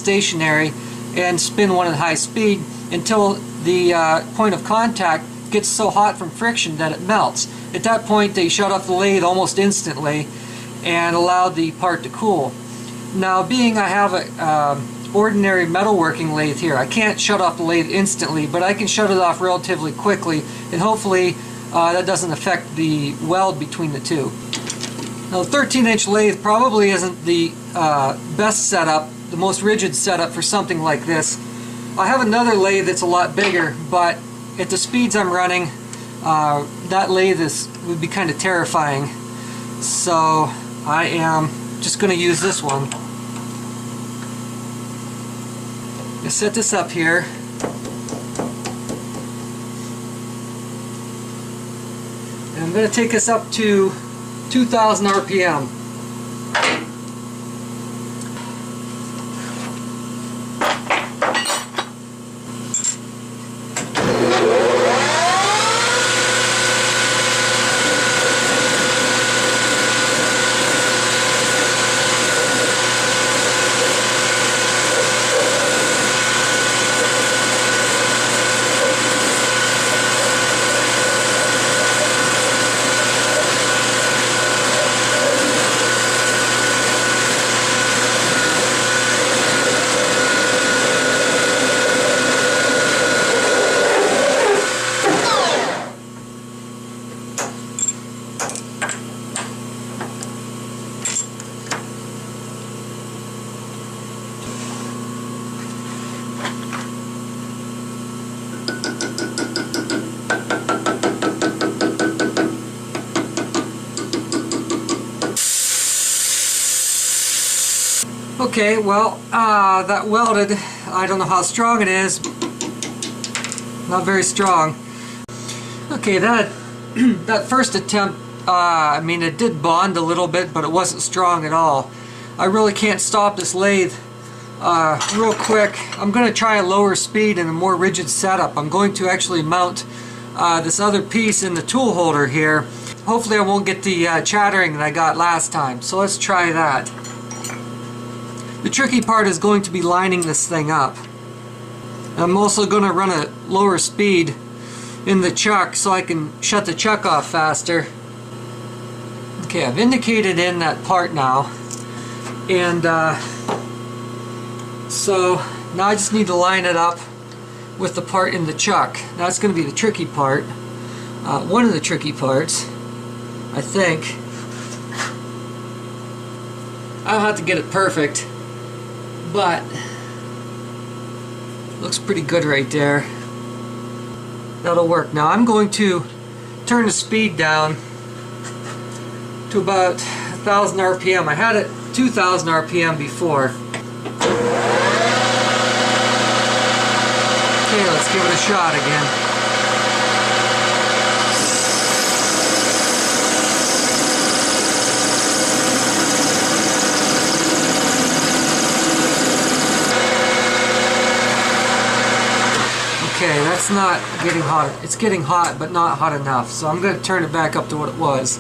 stationary and spin one at high speed until the point of contact gets so hot from friction that it melts. At that point they shut off the lathe almost instantly and allow the part to cool. Now, being I have a ordinary metalworking lathe here, I can't shut off the lathe instantly, but I can shut it off relatively quickly, and hopefully that doesn't affect the weld between the two. Now, the 13-inch lathe probably isn't the best setup, the most rigid setup for something like this. I have another lathe that's a lot bigger, but at the speeds I'm running, that lathe would be kind of terrifying. So I am just going to use this one. I'm going to set this up here. And I'm going to take this up to 2,000 RPM. Okay, well, that welded. I don't know how strong it is. Not very strong. Okay, that that first attempt, I mean, it did bond a little bit, but it wasn't strong at all. I really can't stop this lathe real quick. I'm going to try a lower speed and a more rigid setup. I'm going to actually mount this other piece in the tool holder here. Hopefully I won't get the chattering that I got last time. So let's try that. The tricky part is going to be lining this thing up. I'm also going to run a lower speed in the chuck so I can shut the chuck off faster. Okay, I've indicated in that part now, and so now I just need to line it up with the part in the chuck. That's going to be the tricky part, one of the tricky parts, I think. I don't have to get it perfect, but looks pretty good right there. That'll work. Now I'm going to turn the speed down to about 1,000 RPM. I had it 2,000 RPM before. Okay, let's give it a shot again. Okay, that's not getting hot. It's getting hot, but not hot enough. So I'm going to turn it back up to what it was.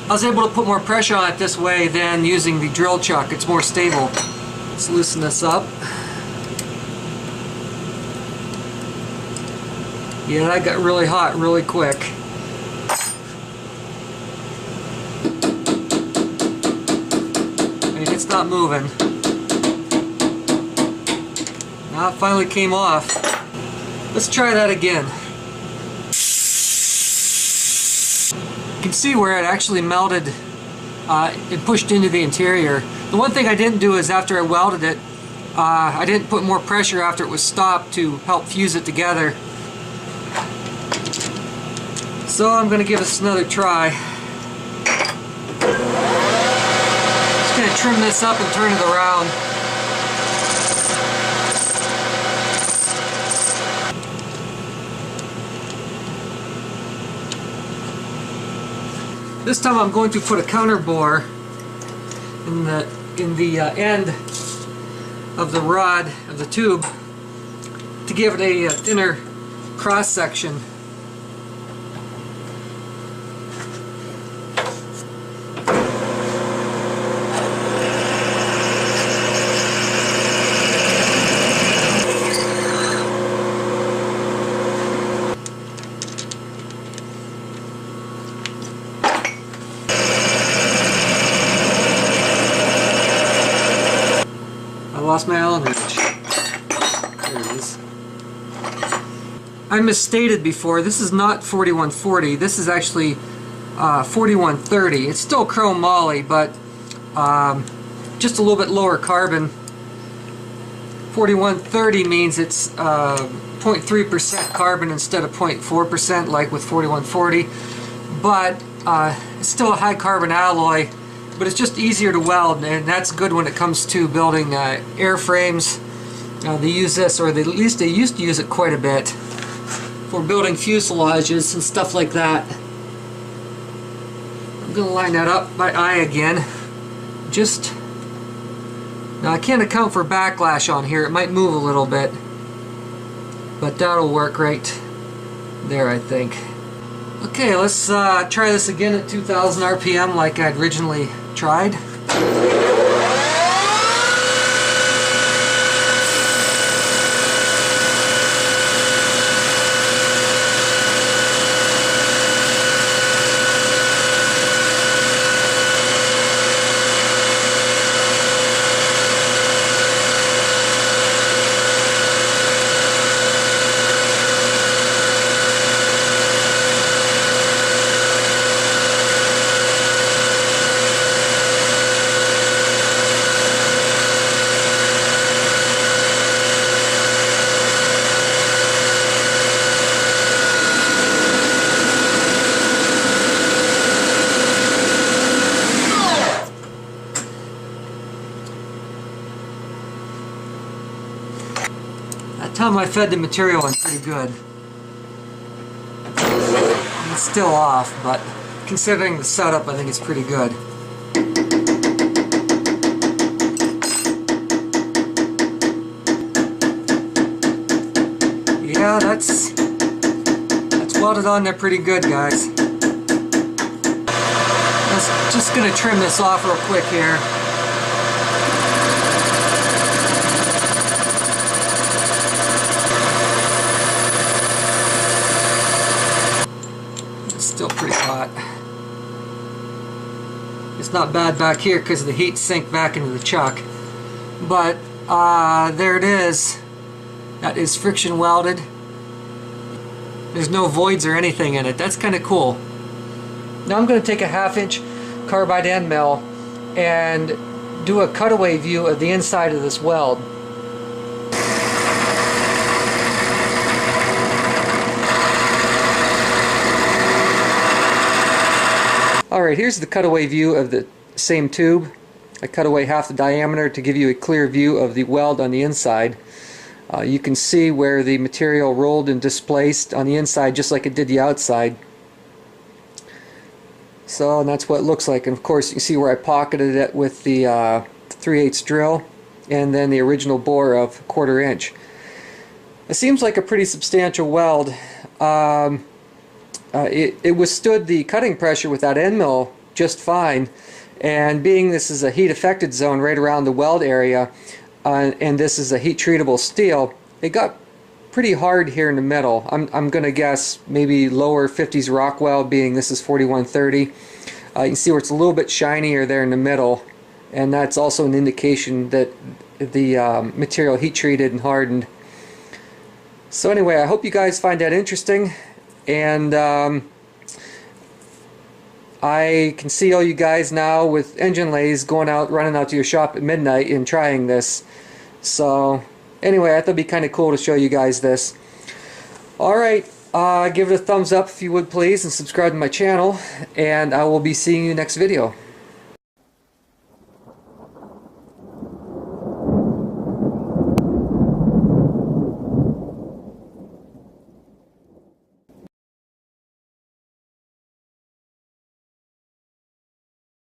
I was able to put more pressure on it this way than using the drill chuck. It's more stable. Let's loosen this up. Yeah, that got really hot really quick. I mean, it's not moving. Now it finally came off. Let's try that again. You can see where it actually melted and pushed into the interior. The one thing I didn't do is after I welded it, I didn't put more pressure after it was stopped to help fuse it together. So I'm going to give this another try. Just going to trim this up and turn it around. This time I'm going to put a counter bore in the end of the rod of the tube to give it a thinner cross section. Lost my Allen wrench. There it is. I misstated before. This is not 4140. This is actually 4130. It's still chrome moly, but just a little bit lower carbon. 4130 means it's 0.3% carbon instead of 0.4% like with 4140. But it's still a high carbon alloy. But it's just easier to weld, and that's good when it comes to building airframes. They use this, or at least they used to use it quite a bit for building fuselages and stuff like that. I'm going to line that up by eye again. Now I can't account for backlash on here. It might move a little bit, but that'll work right there, I think. Okay, let's try this again at 2,000 RPM like I'd originally tried. That time I fed the material in pretty good. It's still off, but considering the setup, I think it's pretty good. Yeah, that's welded on there pretty good, guys. I'm just gonna trim this off real quick here. Still pretty hot. It's not bad back here because the heat sink back into the chuck. But there it is. That is friction welded. There's no voids or anything in it. That's kind of cool. Now I'm going to take a 1/2 inch carbide end mill and do a cutaway view of the inside of this weld. Alright, here's the cutaway view of the same tube. I cut away half the diameter to give you a clear view of the weld on the inside. You can see where the material rolled and displaced on the inside just like it did the outside. So, and that's what it looks like. And of course you can see where I pocketed it with the 3/8 drill and then the original bore of 1/4 inch. It seems like a pretty substantial weld. It withstood the cutting pressure with that end mill just fine, and being this is a heat affected zone right around the weld area, and this is a heat treatable steel, it got pretty hard here in the middle. I'm gonna guess maybe lower 50s Rockwell, being this is 4130. You can see where it's a little bit shinier there in the middle, and that's also an indication that the material heat treated and hardened. So anyway, I hope you guys find that interesting, and I can see all you guys now with engine lathes running out to your shop at midnight and trying this. So anyway, I thought it'd be kind of cool to show you guys this. Alright, give it a thumbs up if you would please, and subscribe to my channel, and I will be seeing you next video.